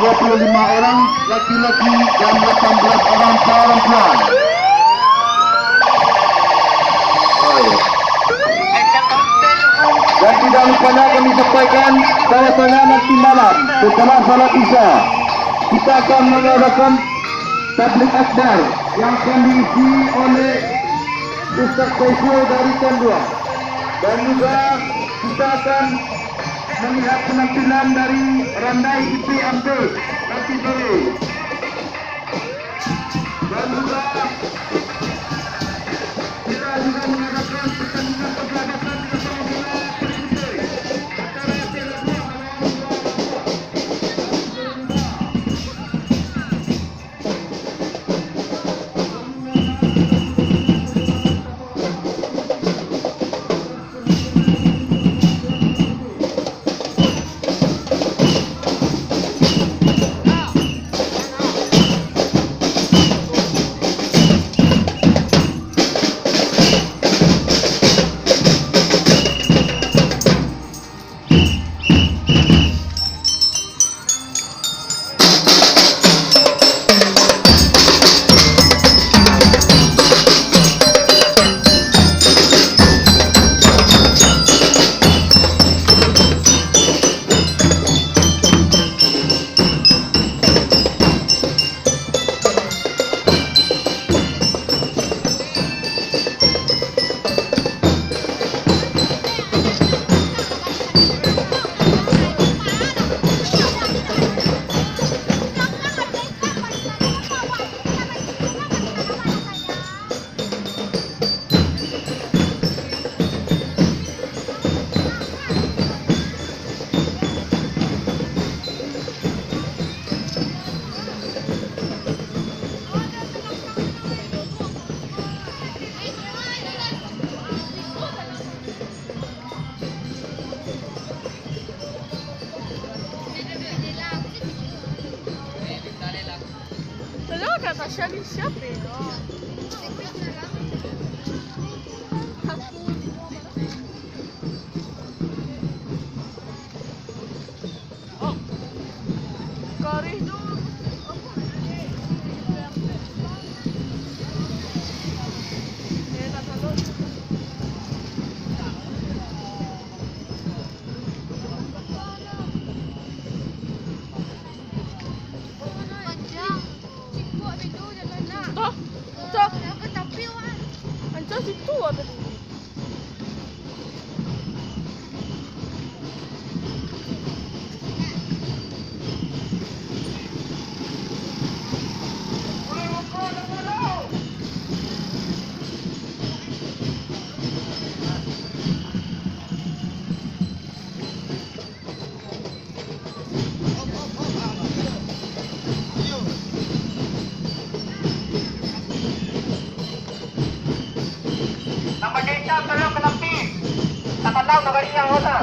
25 orang laki-laki dan 18 orang perempuan. Dan tidak lupanya kami sampaikan bahwasanya nanti malam setelah salat Isya kita akan mengadakan tablik akbar yang akan diisi oleh Ustaz Saiful dari Tandua, dan juga kita akan melihat penampilan dari Randai IPMP nanti sore, dan juga kita juga mengadakan pertandingan pergerakan di sepak bola terputih antara Piala Dunia kata siapa ya? Oh, kari itu situ ada di Tolong ke tepi. Tak tahu nak bagi yang hotel.